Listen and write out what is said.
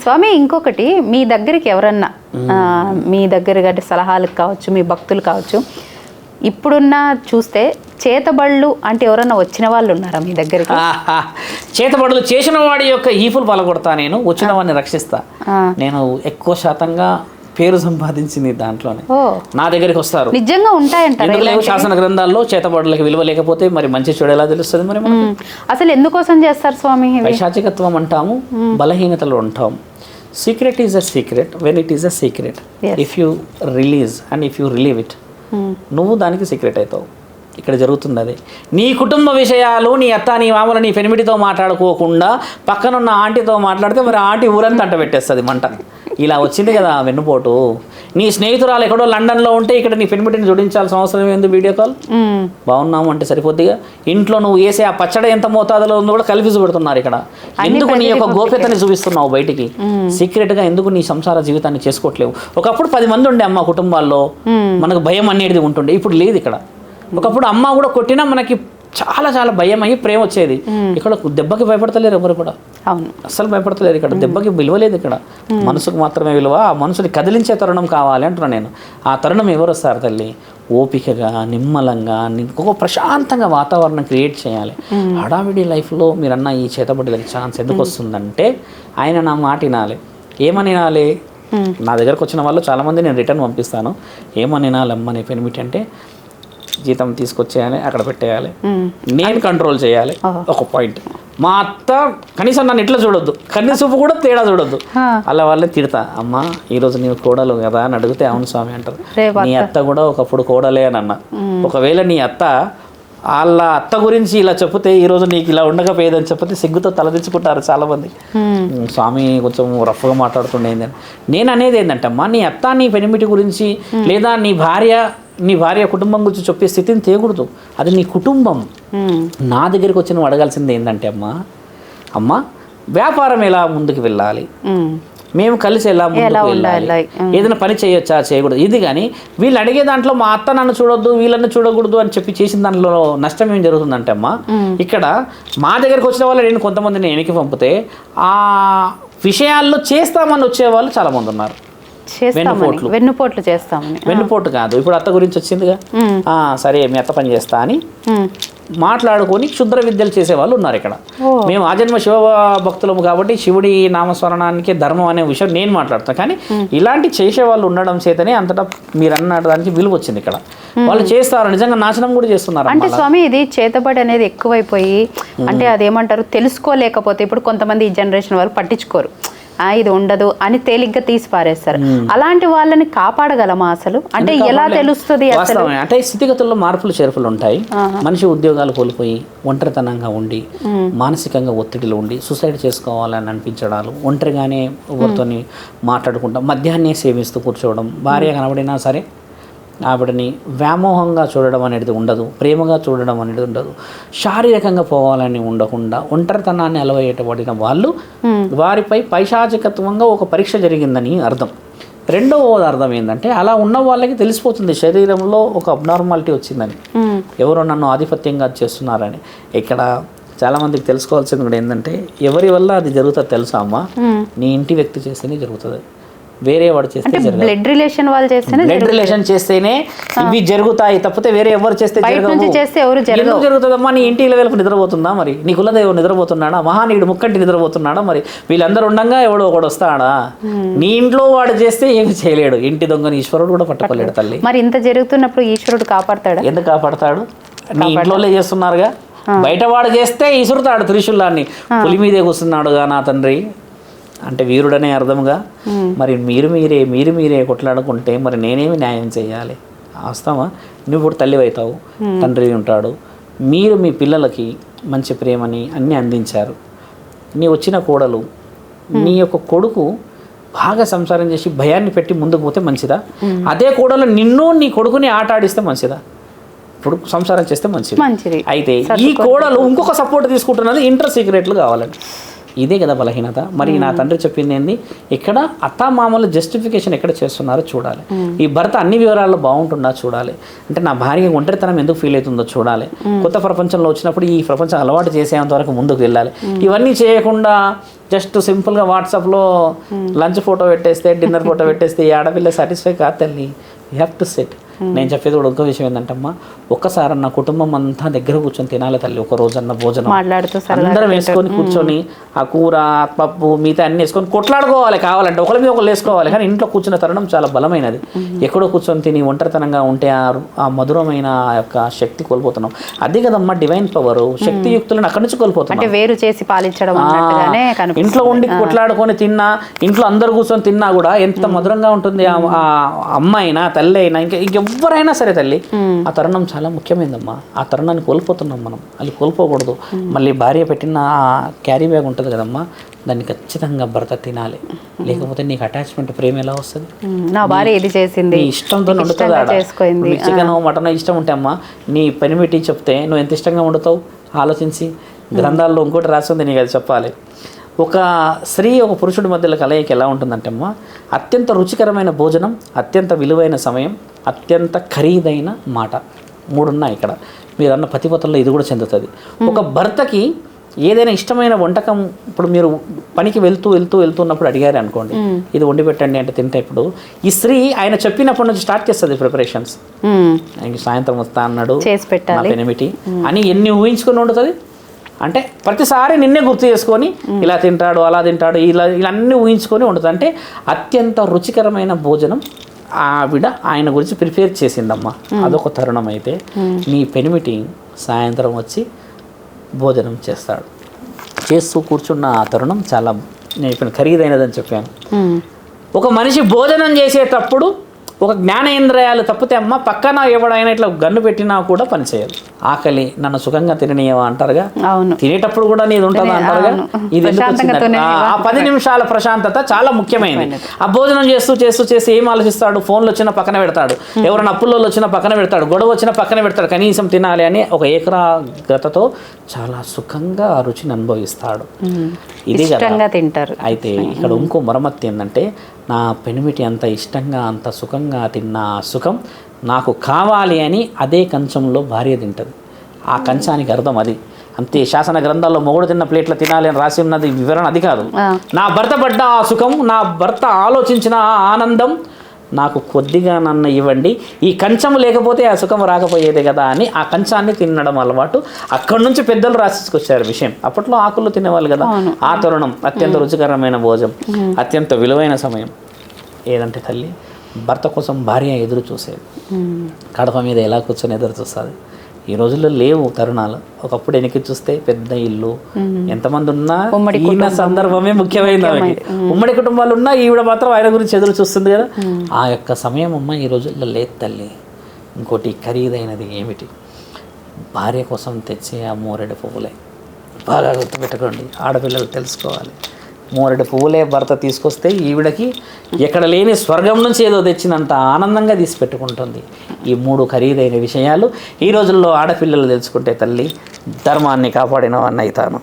స్వామి ఇంకొకటి, మీ దగ్గరికి ఎవరన్నా మీ దగ్గర సలహాలకు కావచ్చు, మీ భక్తులు కావచ్చు, ఇప్పుడున్న చూస్తే చేతబళ్ళు అంటే ఎవరన్నా వచ్చిన వాళ్ళు ఉన్నారా మీ దగ్గరికి? చేతబడులు చేసిన వాడి యొక్క ఈపులు పలగొడతా, నేను వచ్చిన వాడిని రక్షిస్తా. నేను ఎక్కువ శాతంగా పేరు సంపాదించింది దాంట్లోనే. నా దగ్గరికి వస్తారు. నిజంగా ఉంటాయంటారు శాసన గ్రంథాల్లో చేతబడులకు విలువ లేకపోతే మరి మంచి చెడు ఎలా తెలుస్తుంది? మరి అసలు ఎందుకోసం చేస్తారు స్వామి? పైశాచికత్వం అంటాము, బలహీనతలు అంటాము. Secret is a secret when it is a secret. If you release and if you relieve it, నువ్వు దానికి సీక్రెట్ అవుతావు. ఇక్కడ జరుగుతుంది అదే. నీ కుటుంబ విషయాలు నీ అత్త నీ మామూలు నీ పెనిమిటితో మాట్లాడుకోకుండా పక్కనున్న ఆంటీతో మాట్లాడితే మరి ఆంటీ ఊరంతా అంట పెట్టేస్తుంది మంట. ఇలా వచ్చింది కదా వెన్నుపోటు. నీ స్నేహితురాలు ఎక్కడో లండన్లో ఉంటే ఇక్కడ నీ పెనిమిటిని జోడించాల్సిన అవసరం ఏంది? వీడియో కాల్ బాగున్నాము అంటే సరిపోద్దిగా. ఇంట్లో నువ్వు వేసే ఆ పచ్చడి ఎంత మోతాదులో ఉందో కూడా కల్పిసి పెడుతున్నారు ఇక్కడ. ఎందుకు నీ యొక్క గోప్యతని చూపిస్తున్నావు బయటికి? సీక్రెట్గా ఎందుకు నీ సంసార జీవితాన్ని చేసుకోవట్లేవు? ఒకప్పుడు 10 మంది ఉండే అమ్మ కుటుంబాల్లో, మనకు భయం అనేది ఉంటుండే, ఇప్పుడు లేదు ఇక్కడ. ఒకప్పుడు అమ్మ కూడా కొట్టినా మనకి చాలా చాలా భయం అయ్యి ప్రేమ వచ్చేది. ఇక్కడ దెబ్బకి భయపడతలేరు ఎవరు కూడా. అవును, అస్సలు భయపడతలేరు. ఇక్కడ దెబ్బకి విలువ లేదు. ఇక్కడ మనసుకు మాత్రమే విలువ. ఆ మనసుని కదిలించే తరుణం కావాలి అంటున్నాను నేను. ఆ తరుణం ఎవరు వస్తారు తల్లి? ఓపికగా, నిమ్మలంగా, ఇంకొక ప్రశాంతంగా వాతావరణం క్రియేట్ చేయాలి. హడావిడి లైఫ్లో మీరన్న ఈ చేతబడిలకి ఛాన్స్ ఎందుకు వస్తుందంటే, ఆయన నా మాట వినాలి. ఏమని వినాలి? నా దగ్గరకు వచ్చిన వాళ్ళు చాలామంది నేను రిటర్న్ పంపిస్తాను. ఏమని వినాలి అమ్మ నీ పెనిమిటి అంటే, జీతం తీసుకొచ్చేయాలి, అక్కడ పెట్టేయాలి, నేను కంట్రోల్ చేయాలి. ఒక పాయింట్. మా అత్త కనీసం నన్ను ఇట్లా చూడొద్దు, కన్నీ చూపు కూడా తేడా చూడొద్దు. అలా వాళ్ళే తిడతా, అమ్మ ఈరోజు నీవు కోడలు కదా అని అడిగితే అవును స్వామి అంటారు. నీ అత్త కూడా ఒకప్పుడు కోడలే అని అన్న. ఒకవేళ నీ అత్త వాళ్ళ అత్త గురించి ఇలా చెప్తే ఈరోజు నీకు ఇలా ఉండకపోయేదని చెప్పితే సిగ్గుతో తలదించుకుంటారు చాలామంది. స్వామి కొంచెం రఫ్గా మాట్లాడుతుండేది అని. నేను అనేది ఏంటంటే అమ్మా, నీ అత్త నీ పెనిమిటి గురించి లేదా నీ భార్య కుటుంబం గురించి చెప్పే స్థితిని తేకూడదు. అది నీ కుటుంబం. నా దగ్గరికి వచ్చి నువ్వు అడగాల్సింది ఏంటంటే అమ్మ వ్యాపారం ఎలా ముందుకు వెళ్ళాలి, మేము కలిసి ఎలా ముందుకు వెళ్ళాలి, ఏదైనా పని చేయొచ్చా చేయకూడదు, ఇది. కానీ వీళ్ళు అడిగే దాంట్లో మా అత్త నన్ను చూడొద్దు వీళ్ళని చూడకూడదు అని చెప్పి చేసిన దాంట్లో నష్టం ఏం జరుగుతుందంటే అమ్మ, ఇక్కడ మా దగ్గరికి వచ్చిన వాళ్ళు నేను కొంతమందిని వెనక్కి పంపితే ఆ విషయాల్లో చేస్తామని వచ్చేవాళ్ళు చాలామంది ఉన్నారు. వెన్నుపోట్లు చేస్తామని. వెన్నుపోటు కాదు, ఇప్పుడు అత్త గురించి వచ్చిందిగా, సరే మీ అత్త పని చేస్తా అని మాట్లాడుకొని క్షుద్ర విద్యలు చేసేవాళ్ళు ఉన్నారు ఇక్కడ. మేము ఆజన్మ శివ భక్తులము కాబట్టి శివుడి నామస్మరణానికి ధర్మం అనే విషయం నేను మాట్లాడతాను. కానీ ఇలాంటి చేసేవాళ్ళు ఉండడం చేతనే అంతటా మీరు అన్న దానికి విలువ వచ్చింది ఇక్కడ. వాళ్ళు చేస్తారు, నిజంగా నాశనం కూడా చేస్తున్నారు. అంటే స్వామి ఇది చేతబడి అనేది ఎక్కువైపోయి, అంటే అదేమంటారు తెలుసుకోలేకపోతే ఇప్పుడు కొంతమంది ఈ జనరేషన్ వాళ్ళు పట్టించుకోరు, ఇది ఉండదు అని తేలిగ్గా తీసి పారేస్తారు. అలాంటి వాళ్ళని కాపాడగలమా అసలు? అంటే ఎలా తెలుస్తుంది అసలు? అంటే స్థితిగతుల్లో మార్పులు చేర్పులు ఉంటాయి. మనిషి ఉద్యోగాలు కోల్పోయి ఒంటరితనంగా ఉండి మానసికంగా ఒత్తిడిలో ఉండి సూసైడ్ చేసుకోవాలని అనిపించడాలు, ఒంటరిగానే ఎవరితోని మాట్లాడుకుంటాం, మద్యాన్నే సేవిస్తూ కూర్చోవడం, భార్య కనబడినా సరే ఆవిడని వ్యామోహంగా చూడడం అనేది ఉండదు, ప్రేమగా చూడడం అనేది ఉండదు, శారీరకంగా పోవాలని ఉండకుండా ఒంటరితనాన్ని అలవయ్యేటబడిన వాళ్ళు వారిపై పైశాచికత్వంగా ఒక పరీక్ష జరిగిందని అర్థం. రెండవ అర్థం ఏంటంటే అలా ఉన్న వాళ్ళకి తెలిసిపోతుంది శరీరంలో ఒక అబ్నార్మాలిటీ వచ్చిందని, ఎవరో నన్ను ఆధిపత్యంగా చేస్తున్నారని. ఇక్కడ చాలామందికి తెలుసుకోవాల్సింది కూడా ఏంటంటే ఎవరి వల్ల అది జరుగుతుంది తెలుసా అమ్మ? నీ ఇంటి వ్యక్తి చేస్తేనే జరుగుతుంది, వేరే వాడు చేస్తే బ్లడ్ రిలేషన్ వాళ్ళు చేస్తేనే, బ్లడ్ రిలేషన్ చేస్తేనే ఇవి జరుగుతాయి తప్పితే వేరే ఎవరు చేస్తే ఎందుకు జరుగుతుందమ్మా? నీ ఇంటి లెవెల్కి నిద్రపోతుందా? మరి నీ కులదేవుడు నిద్రపోతున్నాడా? మహానీయుడు ముక్కంటి నిద్రపోతున్నాడా? మరి వీళ్ళందరూ ఉండగా ఎవడో ఒకడు వస్తాడా? నీ ఇంట్లో వాడు చేస్తే ఏమి చేయలేడు. ఇంటి దొంగని ఈశ్వరుడు కూడా పట్టుకోలేడు తల్లి. మరి ఇంత జరుగుతున్నప్పుడు ఈశ్వరుడు కాపాడతాడా? ఎందుకు కాపాడతాడు? నీ ఇంట్లోనే చేస్తున్నారుగా, బయట వాడు చేస్తే ఈసురుతాడు త్రిశూలాన్ని. పులి మీదే కూర్చున్నాడుగా నా తండ్రి అంటే వీరుడనే అర్థముగా. మరి మీరు మీరే కొట్లాడుకుంటే మరి నేనేమి న్యాయం చేయాలి? వాస్తవా? నువ్వు ఇప్పుడు తల్లి అవుతావు, తండ్రి ఉంటాడు, మీరు మీ పిల్లలకి మంచి ప్రేమని అన్నీ అందించారు. నీ వచ్చిన కోడలు నీ యొక్క కొడుకు బాగా సంసారం చేసి భయాన్ని పెట్టి ముందుకు పోతే మంచిదా? అదే కోడలు నిన్ను నీ కొడుకుని ఆట ఆడిస్తే మంచిదా? ఇప్పుడు సంసారం చేస్తే మంచిది. అయితే ఈ కోడలు ఇంకొక సపోర్ట్ తీసుకుంటున్నది ఇంటర్ సీక్రెట్లు కావాలండి. ఇదే కదా బలహీనత. మరి నా తండ్రి చెప్పింది ఏంది, ఇక్కడ అత్తామామలు జస్టిఫికేషన్ ఎక్కడ చేస్తున్నారో చూడాలి. ఈ భర్త అన్ని వివరాల్లో బాగుంటుందా చూడాలి. అంటే నా భార్య ఒంటరితనం ఎందుకు ఫీల్ అవుతుందో చూడాలి. కొత్త ప్రపంచంలో వచ్చినప్పుడు ఈ ప్రపంచం అలవాటు చేసేంత వరకు ముందుకు వెళ్ళాలి. ఇవన్నీ చేయకుండా జస్ట్ సింపుల్గా వాట్సాప్లో లంచ్ ఫోటో పెట్టేస్తే, డిన్నర్ ఫోటో పెట్టేస్తే ఈ ఆడపిల్ల సాటిస్ఫై కాదు తల్లి. You have to set. నేను చెప్పేది కూడా ఇంకో విషయం ఏంటంటమ్మా, ఒక్కసారి నా కుటుంబం అంతా దగ్గర కూర్చొని తినాలి తల్లి. ఒక రోజన్న భోజనం అందరం వేసుకొని కూర్చొని ఆ కూర పప్పు మిగతా అన్ని వేసుకొని కొట్లాడుకోవాలి, కావాలంటే ఒకరి మీద ఒకరు వేసుకోవాలి. కానీ ఇంట్లో కూర్చున్న తరుణం చాలా బలమైనది. ఎక్కడో కూర్చొని తిని ఒంటరితనంగా ఉంటే ఆ మధురమైన యొక్క శక్తి కోల్పోతున్నాం. అదే కదమ్మా డివైన్ పవర్, శక్తియుక్తులను అక్కడి నుంచి కోల్పోతున్నాం. వేరు చేసి పాలించడం. ఇంట్లో ఉండి కొట్లాడుకొని తిన్నా, ఇంట్లో అందరు కూర్చొని తిన్నా కూడా ఎంత మధురంగా ఉంటుంది. ఆ అమ్మ అయినా తల్లి అయినా ఇంకెవ్వరైనా సరే తల్లి, ఆ తరుణం చాలా ముఖ్యమైనదమ్మా. ఆ తరుణాన్ని కోల్పోతున్నాం మనం. అది కోల్పోకూడదు. మళ్ళీ భార్య పెట్టిన క్యారీ బ్యాగ్ ఉంటుంది కదమ్మా, దాన్ని ఖచ్చితంగా భర్త తినాలి. లేకపోతే నీకు అటాచ్మెంట్ ప్రేమ ఎలా వస్తుంది? నా భార్య ఇది చేసింది, నీ ఇష్టంతో వండుతుంది. చికెన్ మటన్ ఇష్టం ఉంటే అమ్మా, నీ పని పెట్టి చెప్తే నువ్వు ఎంత ఇష్టంగా వండుతావు ఆలోచించి. గ్రంథాల్లో ఇంకోటి రాసింది, నీకు అది చెప్పాలి. ఒక స్త్రీ ఒక పురుషుడి మధ్యలో కలయిక ఎలా ఉంటుందంటే అమ్మా, అత్యంత రుచికరమైన భోజనం, అత్యంత విలువైన సమయం, అత్యంత ఖరీదైన మాట, 3 ఉన్నాయి ఇక్కడ. మీరు అన్న పతిపతుల్లో ఇది కూడా చెందుతుంది. ఒక భర్తకి ఏదైనా ఇష్టమైన వంటకం, ఇప్పుడు మీరు పనికి వెళ్తున్నప్పుడు అడిగారు అనుకోండి, ఇది వండి పెట్టండి అంటే తింటే, ఇప్పుడు ఈ స్త్రీ ఆయన చెప్పినప్పటి నుంచి స్టార్ట్ చేస్తుంది ప్రిపరేషన్స్. సాయంత్రం వస్తా అన్నాడు, చేసి పెట్టాలి పెనిమిటి అని ఎన్ని ఊహించుకొని వండుతుంది. అంటే ప్రతిసారి నిన్నే గుర్తు చేసుకొని ఇలా తింటాడు, అలా తింటాడు, ఇలా అన్నీ ఊహించుకొని వండుతుంది. అంటే అత్యంత రుచికరమైన భోజనం ఆవిడ ఆయన గురించి ప్రిపేర్ చేసిందమ్మా. అదొక తరుణం. అయితే నీ పెనిమిటి సాయంత్రం వచ్చి భోజనం చేస్తాడు. చేస్తూ కూర్చున్న ఆ తరుణం చాలా, నేను ఇప్పుడు ఖరీదైనదని చెప్పాను. ఒక మనిషి భోజనం చేసేటప్పుడు ఒక జ్ఞానేంద్రియాలు తప్పితే అమ్మ పక్కన ఎవడైనా ఇట్లా గన్ను పెట్టినా కూడా పనిచేయదు. ఆకలి నన్ను సుఖంగా తిననీయవా అంటారుగా, తినేటప్పుడు కూడా నీది ఉంటుందా అంటారుగా. ఇది ఆ 10 నిమిషాల ప్రశాంతత చాలా ముఖ్యమైనది. ఆ భోజనం చేస్తూ ఏం ఆలోచిస్తాడు? ఫోన్లు వచ్చినా పక్కన పెడతాడు, ఎవరైనా అప్పుల్లో వచ్చినా పక్కన పెడతాడు, గొడవ వచ్చినా పక్కన పెడతాడు. కనీసం తినాలి అని ఒక ఏకాగ్రతతో చాలా సుఖంగా ఆ రుచిని అనుభవిస్తాడు. ఇదే కదా తింటారు. అయితే ఇక్కడ ఇంకో మరమ్మత్తు ఏంటంటే, నా పెనిమిటి అంత ఇష్టంగా అంత సుఖంగా తిన్న ఆ సుఖం నాకు కావాలి అని అదే కంచంలో భార్య తింటుంది. ఆ కంచానికి అర్థం అది. అంతే. శాసన గ్రంథాల్లో మొగుడు తిన్న ప్లేట్లో తినాలి అని రాసి ఉన్నది వివరణ అది కాదు. నా భర్త పడ్డ ఆ సుఖం, నా భర్త ఆలోచించిన ఆ ఆనందం నాకు కొద్దిగా నన్ను ఇవ్వండి, ఈ కంచం లేకపోతే ఆ సుఖం రాకపోయేదే కదా అని ఆ కంచాన్ని తినడం అలవాటు. అక్కడి నుంచి పెద్దలు రాసుకొచ్చారు విషయం. అప్పట్లో ఆకులు తినేవాళ్ళు కదా. ఆ తరుణం అత్యంత రుచికరమైన భోజనం, అత్యంత విలువైన సమయం ఏదంటే తల్లి, భర్త కోసం భార్య ఎదురు చూసేది. కడప మీద ఎలా కూర్చొని ఎదురు చూస్తుంది. ఈ రోజుల్లో లేవు తరుణాలు. ఒకప్పుడు వెనక్కి చూస్తే పెద్ద ఇల్లు, ఎంతమంది ఉన్నా ఈయన సందర్భమే ముఖ్యమైనది ఆమెకి. ఉమ్మడి కుటుంబాలు ఉన్నా ఈవిడ మాత్రం ఆయన గురించి ఎదురు చూస్తుంది కదా. ఆ యొక్క సమయం అమ్మ ఈ రోజుల్లో లేదు తల్లి. ఇంకోటి ఖరీదైనది ఏమిటి? భార్య కోసం తెచ్చే ఆ మోరెడు పువ్వులే. బాగా గుర్తుపెట్టుకోండి, ఆడపిల్లలు తెలుసుకోవాలి. మోరెడు పువ్వులే భర్త తీసుకొస్తే ఈవిడకి ఎక్కడ లేని స్వర్గం నుంచి ఏదో తెచ్చినంత ఆనందంగా తీసి పెట్టుకుంటుంది. ఈ 3 ఖరీదైన విషయాలు ఈ రోజుల్లో ఆడపిల్లలు తెలుసుకుంటే తల్లి ధర్మాన్ని కాపాడిన వాడిని అవుతాను.